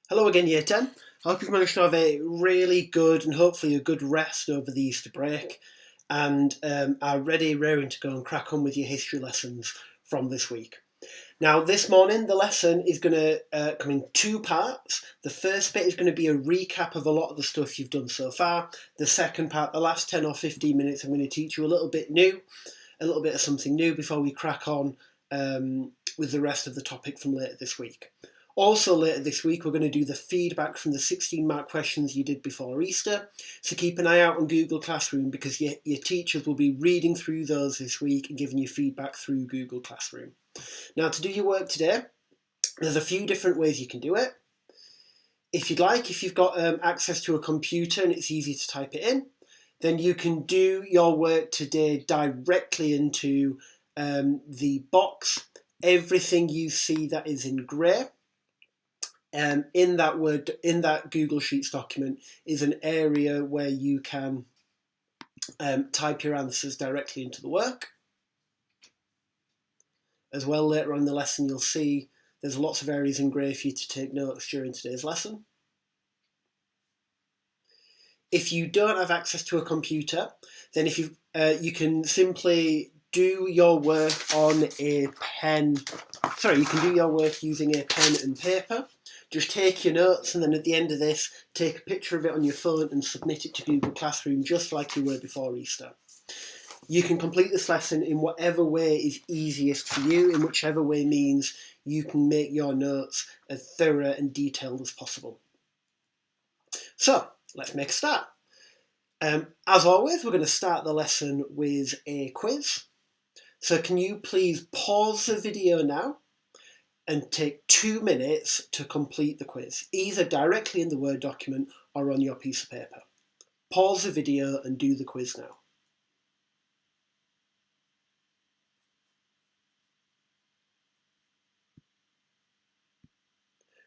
Hello again, Year 10. I hope you've managed to have a really good and hopefully a good rest over the Easter break and are ready, raring to go and crack on with your history lessons from this week. Now, this morning, the lesson is going to come in two parts. The first bit is going to be a recap of a lot of the stuff you've done so far. The second part, the last 10 or 15 minutes, I'm going to teach you a little bit of something new before we crack on with the rest of the topic from later this week. Also later this week, we're going to do the feedback from the 16-mark questions you did before Easter. So keep an eye out on Google Classroom because your teachers will be reading through those this week and giving you feedback through Google Classroom. Now, to do your work today, there's a few different ways you can do it. If you'd like, if you've got access to a computer and it's easy to type it in, then you can do your work today directly into the box. Everything you see that is in grey in that Google Sheets document is an area where you can type your answers directly into the work. As well, later on in the lesson, you'll see there's lots of areas in grey for you to take notes during today's lesson. If you don't have access to a computer, then you can simply do your work on a pen. Sorry, you can do your work using a pen and paper. Just take your notes and then at the end of this, take a picture of it on your phone and submit it to Google Classroom just like you were before Easter. You can complete this lesson in whatever way is easiest for you, in whichever way means you can make your notes as thorough and detailed as possible. So, let's make a start. As always, we're going to start the lesson with a quiz. So can you please pause the video now and take 2 minutes to complete the quiz, either directly in the Word document or on your piece of paper. Pause the video and do the quiz now.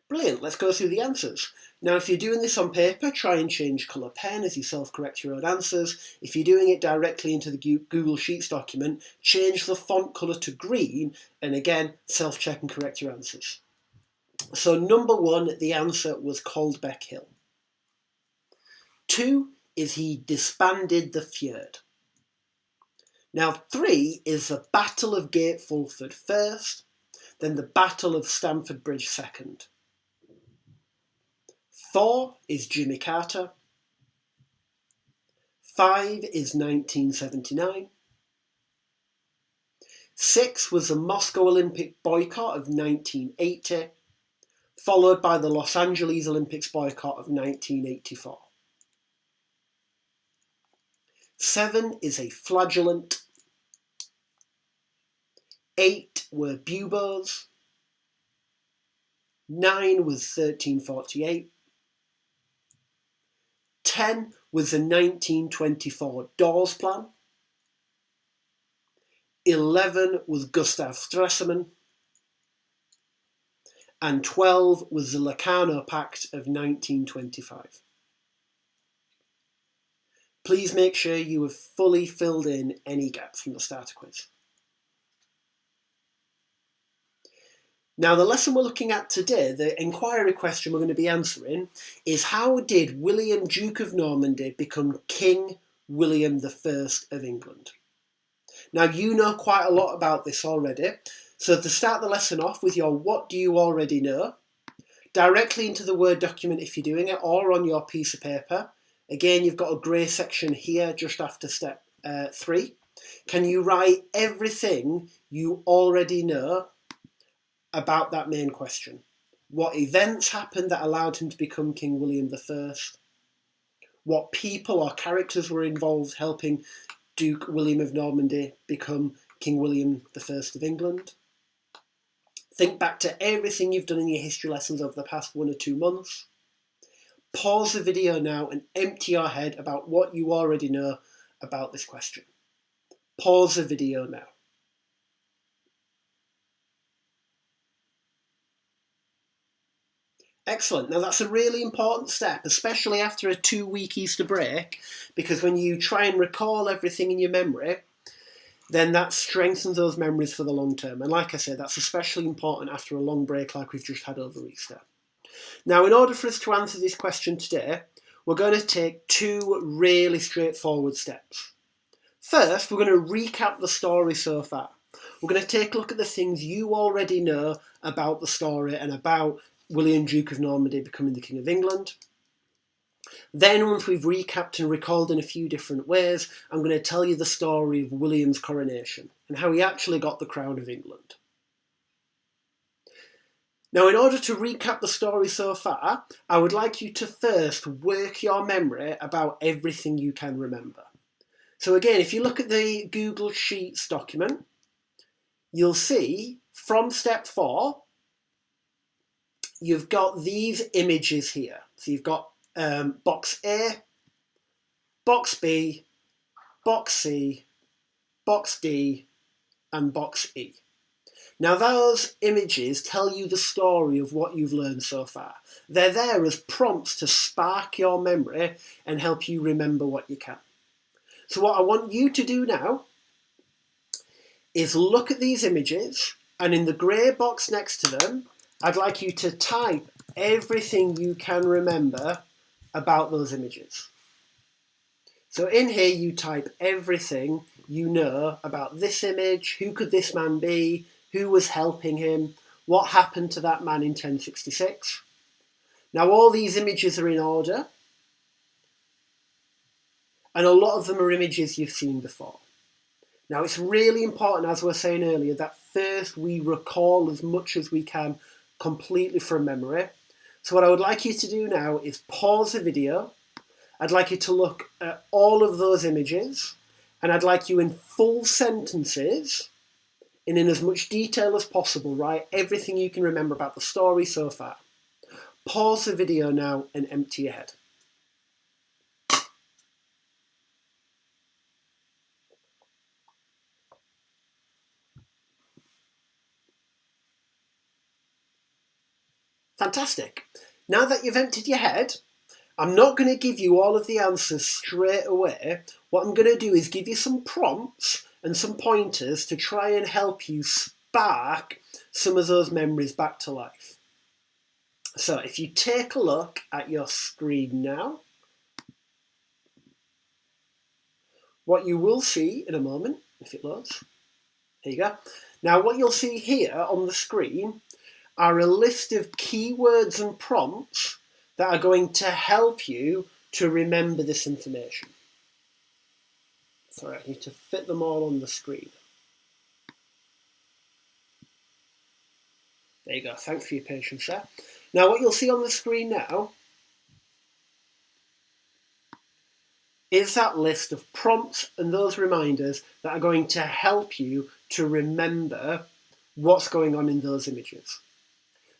Brilliant, let's go through the answers. Now, if you're doing this on paper, try and change colour pen as you self-correct your own answers. If you're doing it directly into the Google Sheets document, change the font colour to green, and again, self-check and correct your answers. So number 1, the answer was Caldbeck Hill. 2 is he disbanded the Fjord. Now 3 is the Battle of Gate Fulford first, then the Battle of Stamford Bridge second. 4 is Jimmy Carter. 5 is 1979. 6 was the Moscow Olympic boycott of 1980, followed by the Los Angeles Olympics boycott of 1984. 7 is a flagellant. 8 were buboes. 9 was 1348. 10 was the 1924 Dawes Plan. 11 was Gustav Stresemann. And 12 was the Locarno Pact of 1925. Please make sure you have fully filled in any gaps from the starter quiz. Now, the lesson we're looking at today, the inquiry question we're going to be answering, is how did William, Duke of Normandy, become King William I of England? Now, you know quite a lot about this already, so to start the lesson off with your what do you already know, directly into the Word document if you're doing it, or on your piece of paper. Again, you've got a grey section here just after step 3. Can you write everything you already know about that main question? What events happened that allowed him to become King William I? What people or characters were involved helping Duke William of Normandy become King William I of England? Think back to everything you've done in your history lessons over the past 1 or 2 months. Pause the video now and empty your head about what you already know about this question. Pause the video now. Excellent. Now that's a really important step, especially after a 2-week Easter break, because when you try and recall everything in your memory, then that strengthens those memories for the long term. And like I said, that's especially important after a long break like we've just had over Easter. Now, in order for us to answer this question today, we're going to take two really straightforward steps. First, we're going to recap the story so far. We're going to take a look at the things you already know about the story and about William, Duke of Normandy becoming the King of England. Then, once we've recapped and recalled in a few different ways, I'm going to tell you the story of William's coronation and how he actually got the crown of England. Now, in order to recap the story so far, I would like you to first work your memory about everything you can remember. So again, if you look at the Google Sheets document, you'll see from step 4, you've got these images here. So you've got box A, box B, box C, box D, and box E. Now those images tell you the story of what you've learned so far. They're there as prompts to spark your memory and help you remember what you can. So what I want you to do now is look at these images, and in the grey box next to them, I'd like you to type everything you can remember about those images. So in here you type everything you know about this image, who could this man be, who was helping him, what happened to that man in 1066. Now all these images are in order, and a lot of them are images you've seen before. Now it's really important, as we were saying earlier, that first we recall as much as we can completely from memory. So what I would like you to do now is pause the video. I'd like you to look at all of those images, and I'd like you in full sentences and in as much detail as possible, write everything you can remember about the story so far. Pause the video now and empty your head. Fantastic. Now that you've emptied your head, I'm not going to give you all of the answers straight away. What I'm going to do is give you some prompts and some pointers to try and help you spark some of those memories back to life. So if you take a look at your screen now, what you will see in a moment, if it loads, there you go. Now what you'll see here on the screen are a list of keywords and prompts that are going to help you to remember this information. Sorry, I need to fit them all on the screen. There you go, thanks for your patience there. Now what you'll see on the screen now is that list of prompts and those reminders that are going to help you to remember what's going on in those images.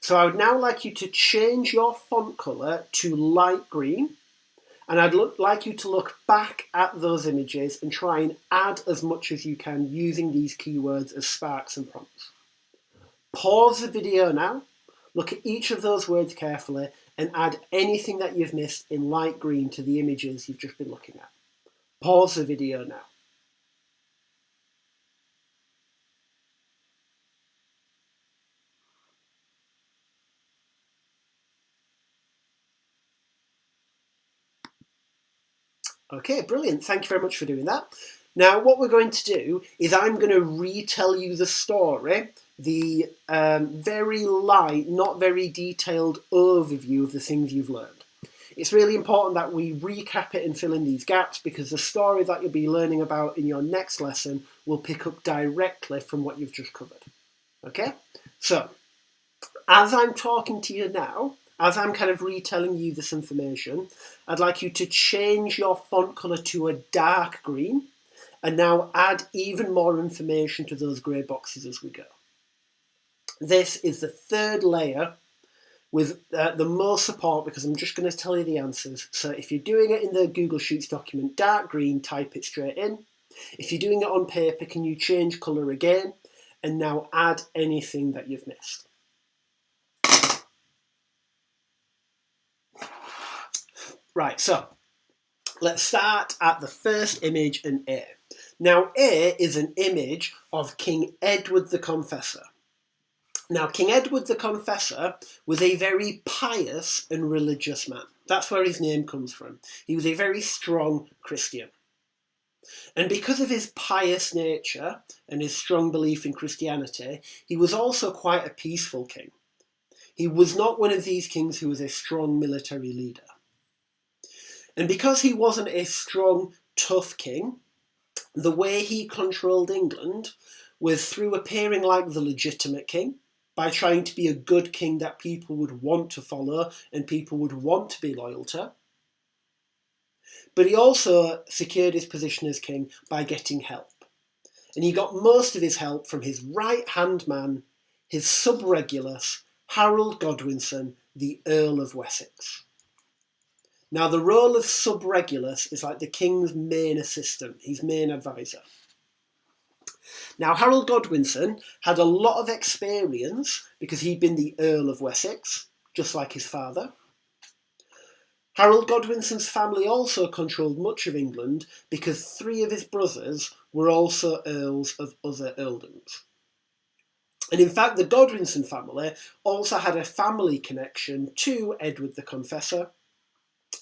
So I would now like you to change your font colour to light green, and I'd like you to look back at those images and try and add as much as you can using these keywords as sparks and prompts. Pause the video now, look at each of those words carefully and add anything that you've missed in light green to the images you've just been looking at. Pause the video now. Okay, brilliant. Thank you very much for doing that. Now, what we're going to do is I'm going to retell you the story, the very light, not very detailed overview of the things you've learned. It's really important that we recap it and fill in these gaps because the story that you'll be learning about in your next lesson will pick up directly from what you've just covered. Okay? So, as I'm talking to you now, as I'm kind of retelling you this information, I'd like you to change your font colour to a dark green and now add even more information to those grey boxes as we go. This is the third layer with the most support because I'm just going to tell you the answers. So if you're doing it in the Google Sheets document, dark green, type it straight in. If you're doing it on paper, can you change colour again? And now add anything that you've missed. Right, so let's start at the first image in A. Now A is an image of King Edward the Confessor. Now, King Edward the Confessor was a very pious and religious man. That's where his name comes from. He was a very strong Christian. And because of his pious nature and his strong belief in Christianity, he was also quite a peaceful king. He was not one of these kings who was a strong military leader. And because he wasn't a strong, tough king, the way he controlled England was through appearing like the legitimate king, by trying to be a good king that people would want to follow and people would want to be loyal to. But he also secured his position as king by getting help. And he got most of his help from his right-hand man, his sub-Regulus, Harold Godwinson, the Earl of Wessex. Now, the role of sub-Regulus is like the king's main assistant, his main advisor. Now, Harold Godwinson had a lot of experience because he'd been the Earl of Wessex, just like his father. Harold Godwinson's family also controlled much of England because 3 of his brothers were also earls of other earldoms. And in fact, the Godwinson family also had a family connection to Edward the Confessor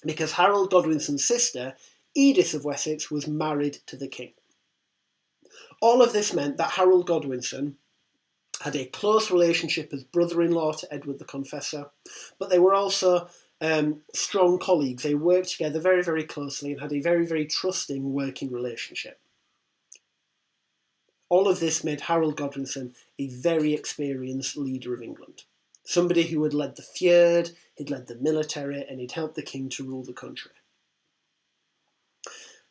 because Harold Godwinson's sister, Edith of Wessex, was married to the king. All of this meant that Harold Godwinson had a close relationship as brother-in-law to Edward the Confessor, but they were also strong colleagues. They worked together very, very closely and had a very, very trusting working relationship. All of this made Harold Godwinson a very experienced leader of England. Somebody who had led the feud, he'd led the military, and he'd helped the king to rule the country.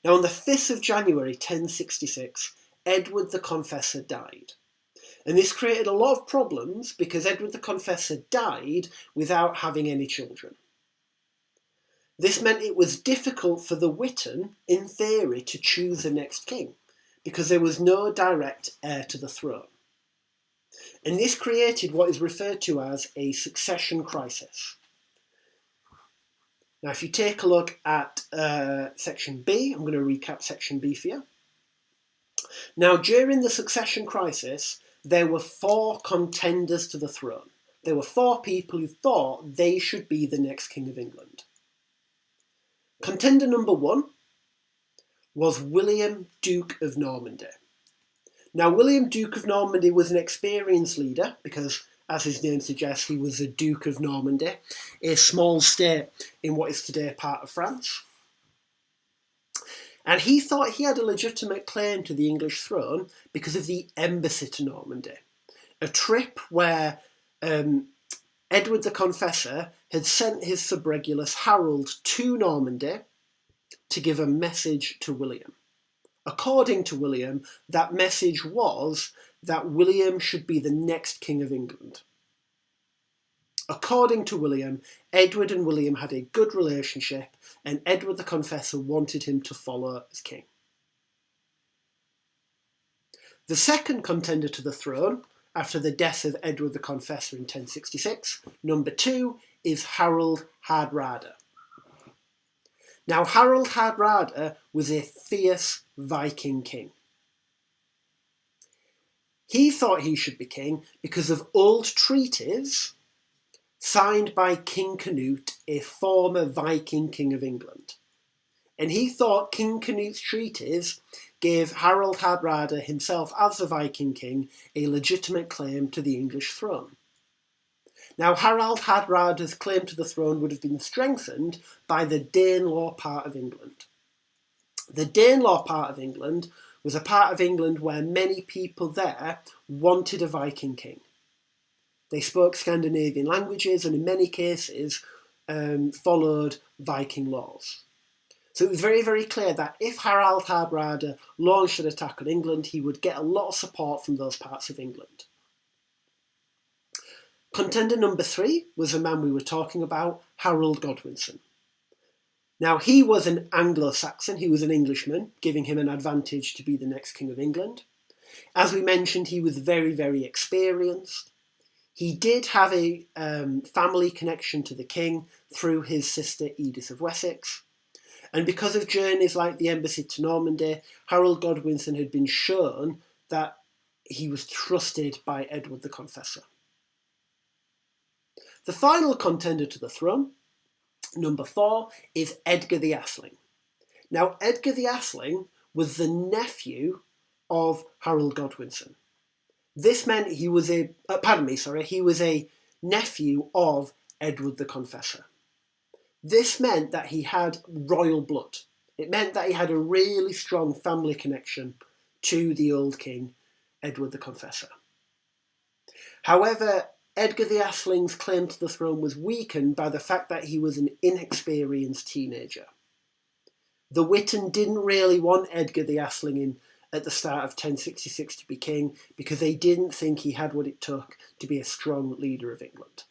Now, on the 5th of January 1066, Edward the Confessor died. And this created a lot of problems because Edward the Confessor died without having any children. This meant it was difficult for the Witan, in theory, to choose the next king because there was no direct heir to the throne. And this created what is referred to as a succession crisis. Now, if you take a look at section B, I'm going to recap section B for you. Now, during the succession crisis, there were 4 contenders to the throne. There were 4 people who thought they should be the next king of England. Contender number 1 was William, Duke of Normandy. Now, William, Duke of Normandy was an experienced leader because, as his name suggests, he was a Duke of Normandy, a small state in what is today part of France. And he thought he had a legitimate claim to the English throne because of the embassy to Normandy, a trip where Edward the Confessor had sent his sub-Regulus Harold to Normandy to give a message to William. According to William, that message was that William should be the next king of England. According to William, Edward and William had a good relationship, and Edward the Confessor wanted him to follow as king. The second contender to the throne, after the death of Edward the Confessor in 1066, number 2, is Harold Hardrada. Now, Harold Hardrada was a fierce Viking king. He thought he should be king because of old treaties signed by King Canute, a former Viking king of England. And he thought King Canute's treaties gave Harold Hardrada himself, as the Viking king, a legitimate claim to the English throne. Now, Harold Hardrada's claim to the throne would have been strengthened by the Danelaw part of England. The Danelaw part of England was a part of England where many people there wanted a Viking king. They spoke Scandinavian languages and in many cases followed Viking laws. So it was very, very clear that if Harold Hardrada launched an attack on England, he would get a lot of support from those parts of England. Contender number 3 was the man we were talking about, Harold Godwinson. Now, he was an Anglo-Saxon, he was an Englishman, giving him an advantage to be the next king of England. As we mentioned, he was very, very experienced. He did have a family connection to the king through his sister Edith of Wessex. And because of journeys like the embassy to Normandy, Harold Godwinson had been shown that he was trusted by Edward the Confessor. The final contender to the throne, number 4, is Edgar the Atheling. Now, Edgar the Atheling was the nephew of Harold Godwinson. This meant he was a nephew of Edward the Confessor. This meant that he had royal blood. It meant that he had a really strong family connection to the old king, Edward the Confessor. However, Edgar the Atheling's claim to the throne was weakened by the fact that he was an inexperienced teenager. The Witan didn't really want Edgar the Atheling at the start of 1066 to be king because they didn't think he had what it took to be a strong leader of England.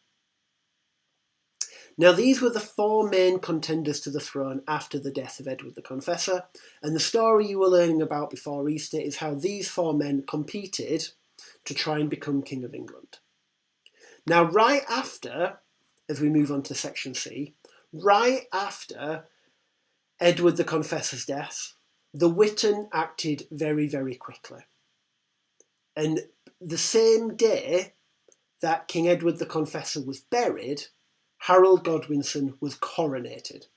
Now, these were the 4 main contenders to the throne after the death of Edward the Confessor, and the story you were learning about before Easter is how these 4 men competed to try and become King of England. Now, right after, as we move on to section C, right after Edward the Confessor's death, the Witan acted very, very quickly. And the same day that King Edward the Confessor was buried, Harold Godwinson was coronated,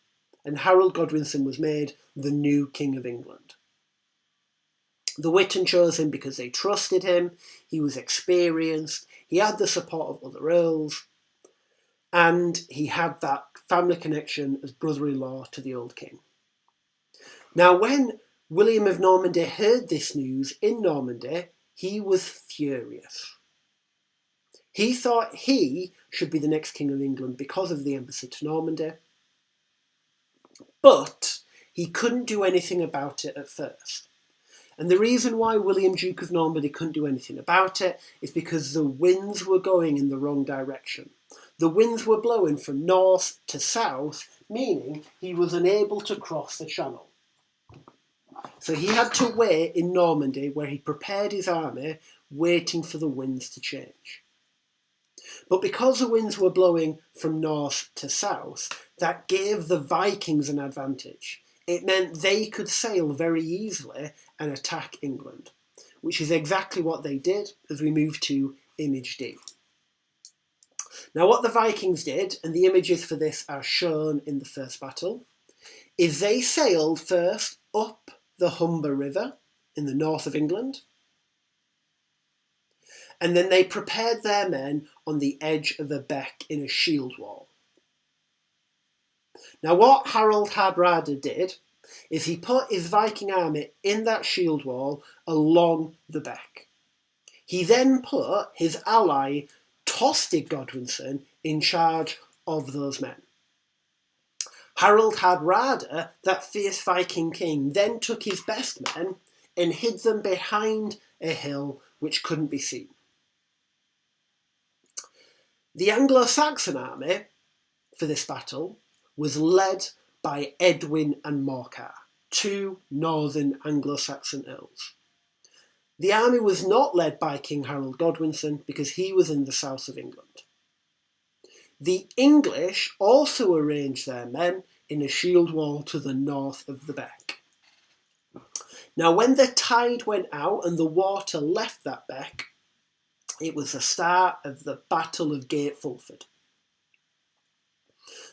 and Harold Godwinson was made the new King of England. The Witan chose him because they trusted him, he was experienced, he had the support of other earls, and he had that family connection as brother-in-law to the old king. Now, when William of Normandy heard this news in Normandy, he was furious. He thought he should be the next King of England because of the embassy to Normandy, but he couldn't do anything about it at first. And the reason why William, Duke of Normandy, couldn't do anything about it is because the winds were going in the wrong direction. The winds were blowing from north to south, meaning he was unable to cross the channel. So he had to wait in Normandy, where he prepared his army, waiting for the winds to change. But because the winds were blowing from north to south, that gave the Vikings an advantage. It meant they could sail very easily and attack England, which is exactly what they did as we move to image D. Now, what the Vikings did, and the images for this are shown in the first battle, is they sailed first up the Humber River in the north of England, and then they prepared their men on the edge of a beck in a shield wall. Now, what Harold Hardrada did is he put his Viking army in that shield wall along the beck. He then put his ally Tostig Godwinson in charge of those men. Harold Hardrada, that fierce Viking king, then took his best men and hid them behind a hill which couldn't be seen. The Anglo-Saxon army for this battle was led by Edwin and Morcar, 2 northern Anglo-Saxon earls. The army was not led by King Harold Godwinson because he was in the south of England. The English also arranged their men in a shield wall to the north of the beck. Now, when the tide went out and the water left that beck, it was the start of the Battle of Gate Fulford.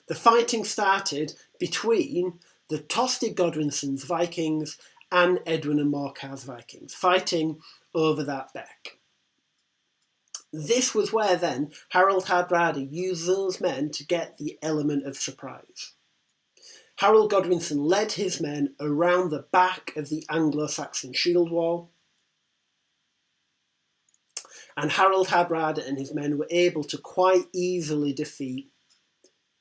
The fighting started between the Tostig Godwinson's Vikings and Edwin and Morcar's Vikings, fighting over that beck. This was where then Harold Hardrada used those men to get the element of surprise. Harold Godwinson led his men around the back of the Anglo-Saxon shield wall, and Harold Hardrada and his men were able to quite easily defeat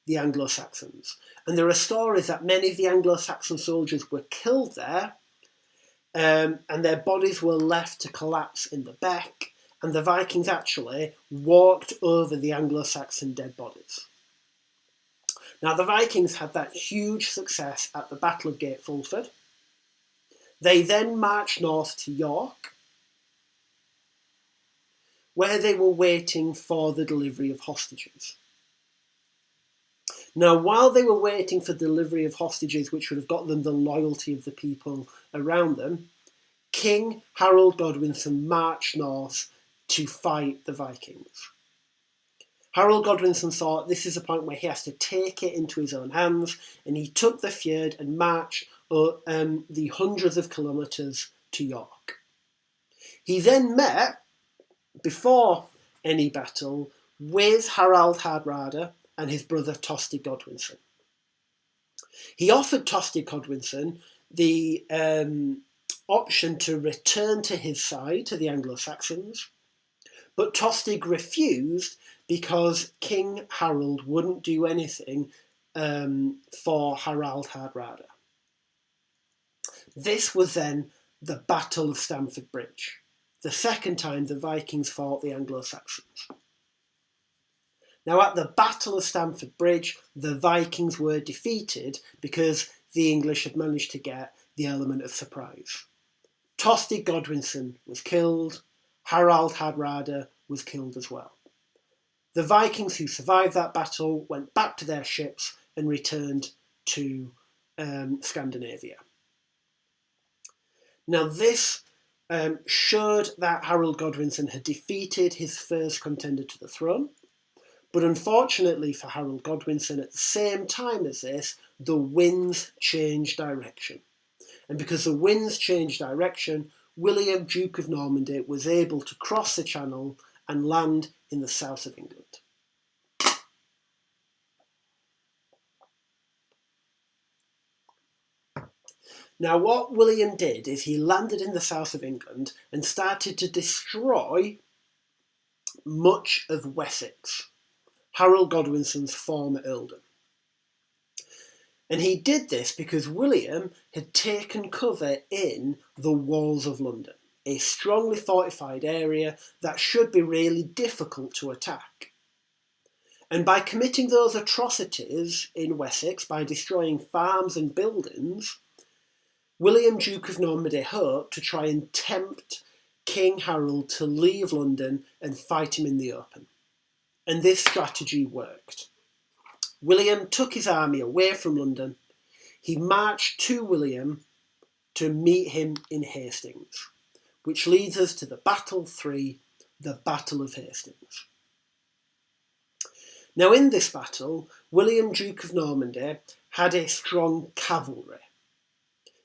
the Anglo-Saxons. And there are stories that many of the Anglo-Saxon soldiers were killed there, and their bodies were left to collapse in the beck, and the Vikings actually walked over the Anglo-Saxon dead bodies. Now, the Vikings had that huge success at the Battle of Gate Fulford. They then marched north to York, where they were waiting for the delivery of hostages. Now, while they were waiting for delivery of hostages, which would have got them the loyalty of the people around them, King Harold Godwinson marched north to fight the Vikings. Harold Godwinson thought this is a point where he has to take it into his own hands, and he took the fjord and marched the hundreds of kilometres to York. He then met, before any battle, with Harald Hardrada and his brother Tostig Godwinson. He offered Tostig Godwinson the option to return to his side, to the Anglo-Saxons, but Tostig refused because King Harold wouldn't do anything for Harald Hardrada. This was then the Battle of Stamford Bridge, the second time the Vikings fought the Anglo-Saxons. Now, at the Battle of Stamford Bridge, the Vikings were defeated because the English had managed to get the element of surprise. Tostig Godwinson was killed, Harald Hardrada was killed as well. The Vikings who survived that battle went back to their ships and returned to Scandinavia. Now, this showed that Harold Godwinson had defeated his first contender to the throne, but unfortunately for Harold Godwinson, at the same time as this, the winds changed direction. And because the winds changed direction, William, Duke of Normandy, was able to cross the Channel and land in the south of England. Now, what William did is he landed in the south of England and started to destroy much of Wessex, Harold Godwinson's former earldom. And he did this because William had taken cover in the walls of London, a strongly fortified area that should be really difficult to attack. And by committing those atrocities in Wessex, by destroying farms and buildings, William, Duke of Normandy, hoped to try and tempt King Harold to leave London and fight him in the open. And this strategy worked. William took his army away from London. He marched to William to meet him in Hastings, which leads us to the Battle 3, the Battle of Hastings. Now, in this battle, William, Duke of Normandy, had a strong cavalry.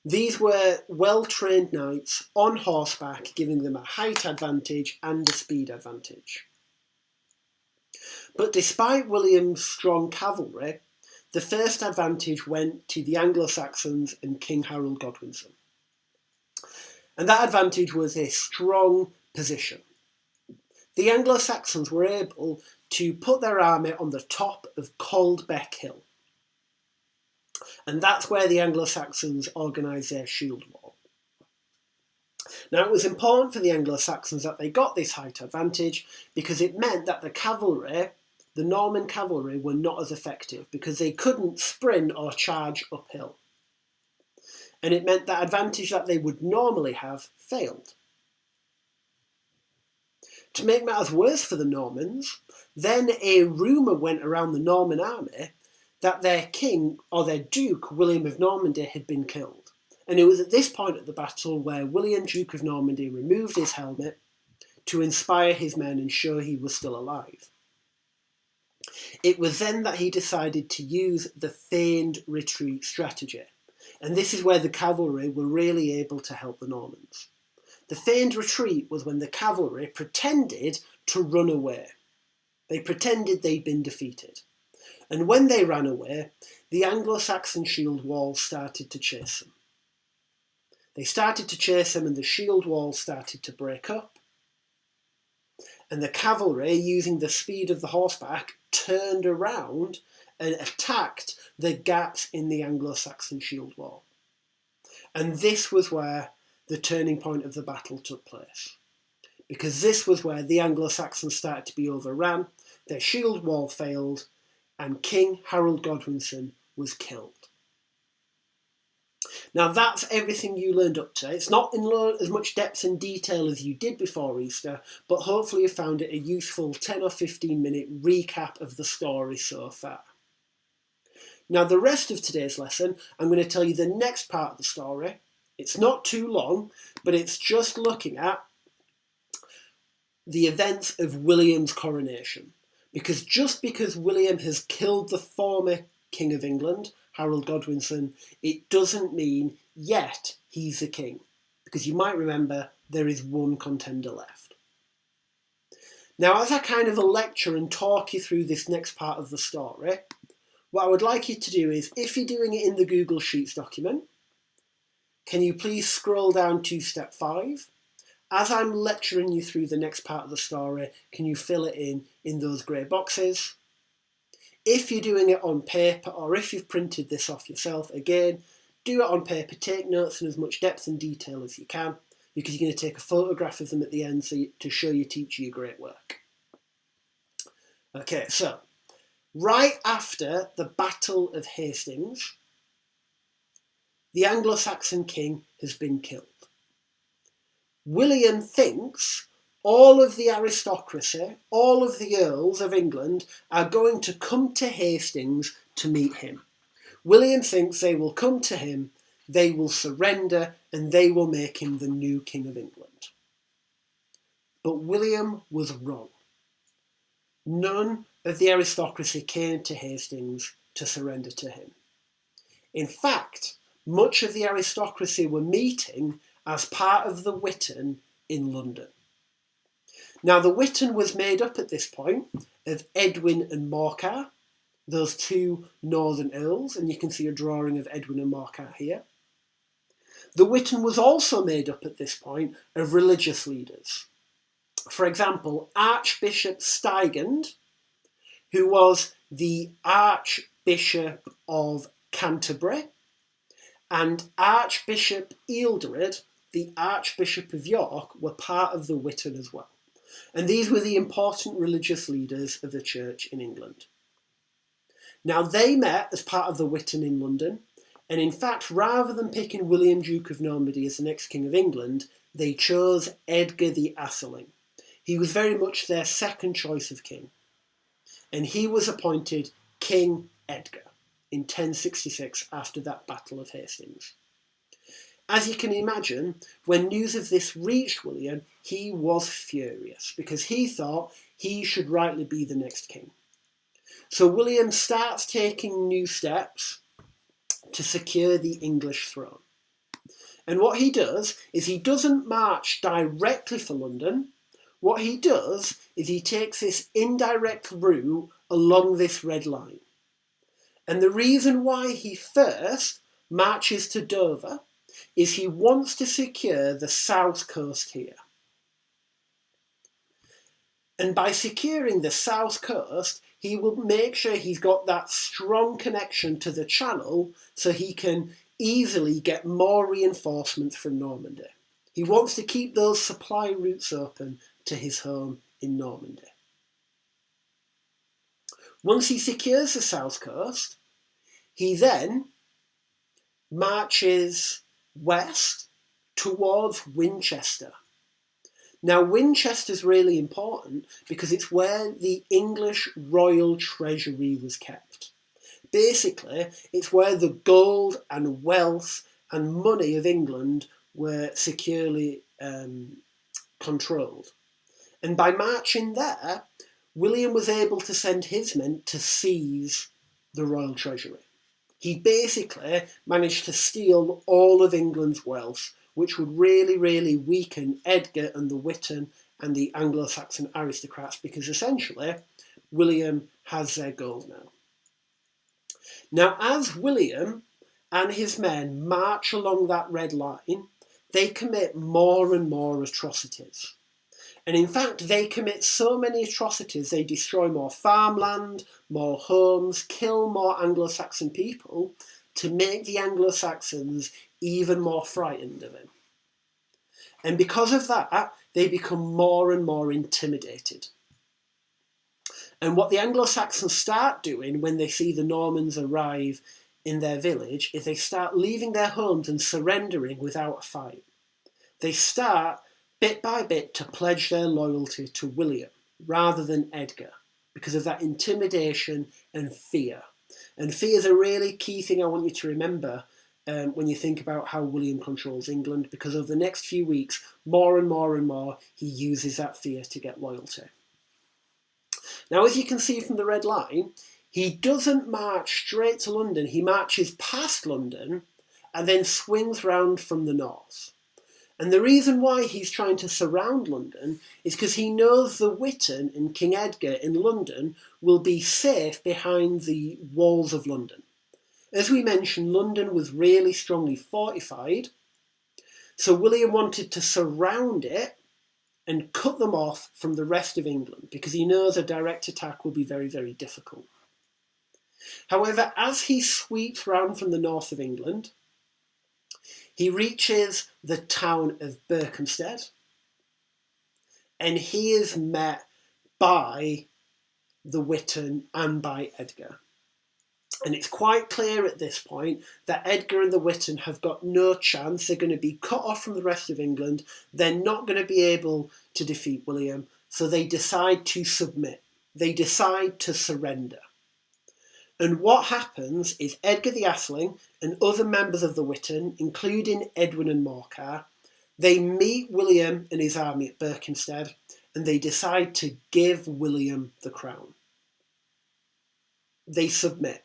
These were well-trained knights on horseback, giving them a height advantage and a speed advantage. But despite William's strong cavalry, the first advantage went to the Anglo-Saxons and King Harold Godwinson. And that advantage was a strong position. The Anglo-Saxons were able to put their army on the top of Caldbeck Hill. And that's where the Anglo-Saxons organised their shield wall. Now, it was important for the Anglo-Saxons that they got this height advantage because it meant that the cavalry, the Norman cavalry, were not as effective because they couldn't sprint or charge uphill. And it meant that advantage that they would normally have failed. To make matters worse for the Normans, then a rumour went around the Norman army that their king, or their duke, William of Normandy, had been killed. And it was at this point of the battle where William, Duke of Normandy, removed his helmet to inspire his men and show he was still alive. It was then that he decided to use the feigned retreat strategy. And this is where the cavalry were really able to help the Normans. The feigned retreat was when the cavalry pretended to run away. They pretended they'd been defeated. And when they ran away, the Anglo-Saxon shield wall started to chase them. They started to chase them and the shield wall started to break up. And the cavalry, using the speed of the horseback, turned around and attacked the gaps in the Anglo-Saxon shield wall. And this was where the turning point of the battle took place. Because this was where the Anglo-Saxons started to be overrun, their shield wall failed, and King Harold Godwinson was killed. Now, that's everything you learned up to. It's not in as much depth and detail as you did before Easter, but hopefully you found it a useful 10 or 15 minute recap of the story so far. Now, the rest of today's lesson, I'm going to tell you the next part of the story. It's not too long, but it's just looking at the events of William's coronation. Because just because William has killed the former King of England, Harold Godwinson, it doesn't mean yet he's the king. Because you might remember there is one contender left. Now, as I kind of lecture and talk you through this next part of the story, what I would like you to do is, if you're doing it in the Google Sheets document, can you please scroll down to step 5? As I'm lecturing you through the next part of the story, can you fill it in those grey boxes? If you're doing it on paper, or if you've printed this off yourself, again, do it on paper, take notes in as much depth and detail as you can, because you're going to take a photograph of them at the end to show your teacher your great work. Okay, so, right after the Battle of Hastings, the Anglo-Saxon king has been killed. William thinks all of the aristocracy, all of the earls of England are going to come to Hastings to meet him. William thinks they will come to him, they will surrender, and they will make him the new King of England. But William was wrong. None of the aristocracy came to Hastings to surrender to him. In fact, much of the aristocracy were meeting as part of the Witan in London. Now, the Witan was made up at this point of Edwin and Morcar, those two northern earls, and you can see a drawing of Edwin and Morcar here. The Witan was also made up at this point of religious leaders. For example, Archbishop Stigand, who was the Archbishop of Canterbury, and Archbishop Ealdred, the Archbishop of York, were part of the Witan as well. And these were the important religious leaders of the church in England. Now, they met as part of the Witan in London, and in fact, rather than picking William, Duke of Normandy as the next King of England, they chose Edgar the Atheling. He was very much their second choice of king, and he was appointed King Edgar in 1066 after that Battle of Hastings. As you can imagine, when news of this reached William, he was furious because he thought he should rightly be the next king. So William starts taking new steps to secure the English throne. And what he does is he doesn't march directly for London. What he does is he takes this indirect route along this red line. And the reason why he first marches to Dover is he wants to secure the south coast here. And by securing the south coast, he will make sure he's got that strong connection to the Channel so he can easily get more reinforcements from Normandy. He wants to keep those supply routes open to his home in Normandy. Once he secures the south coast, he then marches west towards Winchester. Now, Winchester's really important because it's where the English royal treasury was kept. Basically, it's where the gold and wealth and money of England were securely controlled. And by marching there, William was able to send his men to seize the royal treasury. He basically managed to steal all of England's wealth, which would really, really weaken Edgar and the Witan and the Anglo-Saxon aristocrats, because essentially William has their gold now. Now, as William and his men march along that red line, they commit more and more atrocities. And in fact, they commit so many atrocities, they destroy more farmland, more homes, kill more Anglo-Saxon people to make the Anglo-Saxons even more frightened of him. And because of that, they become more and more intimidated. And what the Anglo-Saxons start doing when they see the Normans arrive in their village is they start leaving their homes and surrendering without a fight. They start bit by bit to pledge their loyalty to William rather than Edgar because of that intimidation and fear. And fear is a really key thing I want you to remember when you think about how William controls England, because over the next few weeks, more and more and more, he uses that fear to get loyalty. Now, as you can see from the red line, he doesn't march straight to London, he marches past London and then swings round from the north. And the reason why he's trying to surround London is because he knows the Witan and King Edgar in London will be safe behind the walls of London. As we mentioned, London was really strongly fortified, so William wanted to surround it and cut them off from the rest of England because he knows a direct attack will be very, very difficult. However, as he sweeps round from the north of England, he reaches the town of Berkhamsted and he is met by the Witan and by Edgar. And it's quite clear at this point that Edgar and the Witan have got no chance. They're going to be cut off from the rest of England. They're not going to be able to defeat William. So they decide to submit. They decide to surrender. And what happens is Edgar the Atheling and other members of the Witan, including Edwin and Morcar, they meet William and his army at Berkhamsted and they decide to give William the crown. They submit.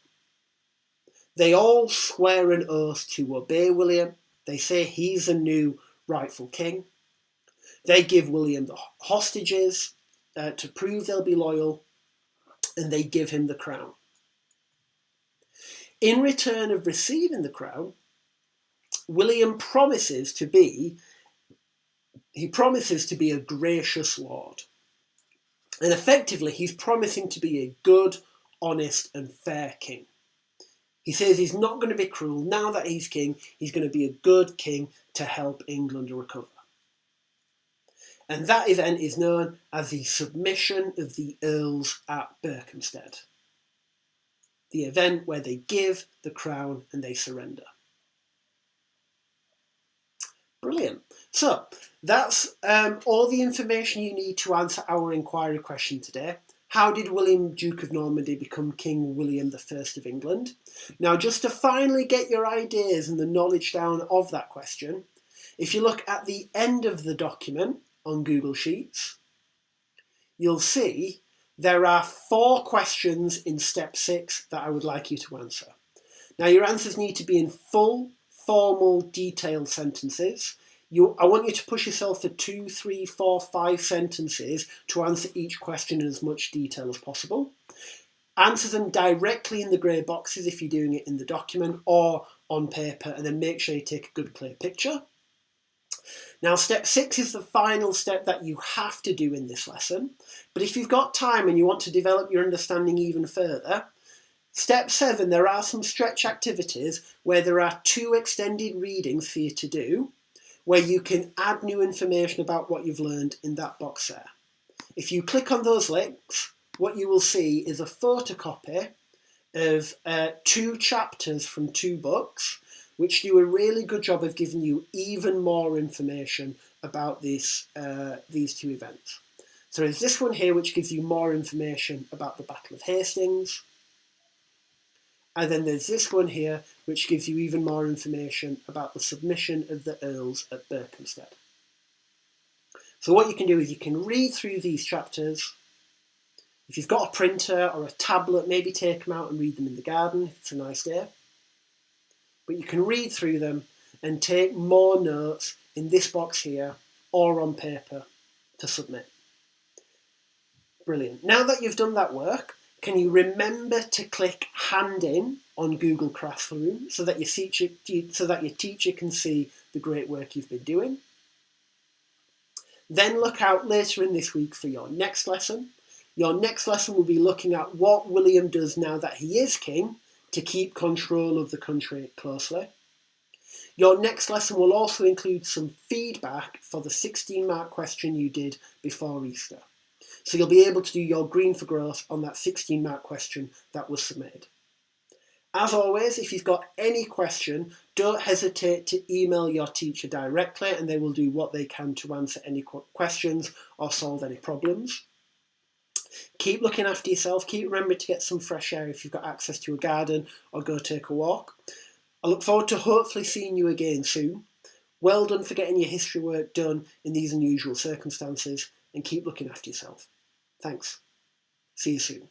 They all swear an oath to obey William. They say he's the new rightful king. They give William the hostages to prove they'll be loyal, and they give him the crown. In return of receiving the crown, William promises to be a gracious lord. And effectively, he's promising to be a good, honest, and fair king. He says he's not going to be cruel. Now that he's king, he's going to be a good king to help England recover. And that event is known as the submission of the earls at Berkhamsted. The event where they give the crown and they surrender. Brilliant. So that's all the information you need to answer our inquiry question today. How did William, Duke of Normandy, become King William I of England? Now, just to finally get your ideas and the knowledge down of that question, if you look at the end of the document on Google Sheets, you'll see there are 4 questions in step 6 that I would like you to answer. Now, your answers need to be in full, formal, detailed sentences. I want you to push yourself for 2, 3, 4, 5 sentences to answer each question in as much detail as possible. Answer them directly in the grey boxes if you're doing it in the document or on paper, and then make sure you take a good clear picture. Now, step 6 is the final step that you have to do in this lesson, but if you've got time and you want to develop your understanding even further, step 7, there are some stretch activities where there are 2 extended readings for you to do, where you can add new information about what you've learned in that box there. If you click on those links, what you will see is a photocopy of 2 chapters from 2 books, which do a really good job of giving you even more information about these 2 events. So there's this one here which gives you more information about the Battle of Hastings. And then there's this one here which gives you even more information about the submission of the earls at Berkhamsted. So what you can do is you can read through these chapters. If you've got a printer or a tablet, maybe take them out and read them in the garden if it's a nice day. But you can read through them and take more notes in this box here or on paper to submit. Brilliant. Now that you've done that work, can you remember to click Hand In on Google Classroom so that your teacher can see the great work you've been doing? Then look out later in this week for your next lesson. Your next lesson will be looking at what William does now that he is king to keep control of the country closely. Your next lesson will also include some feedback for the 16-mark question you did before Easter. So you'll be able to do your green for growth on that 16-mark question that was submitted. As always, if you've got any question, don't hesitate to email your teacher directly and they will do what they can to answer any questions or solve any problems. Keep looking after yourself. Keep remembering to get some fresh air if you've got access to a garden or go take a walk. I look forward to hopefully seeing you again soon. Well done for getting your history work done in these unusual circumstances, and keep looking after yourself. Thanks. See you soon.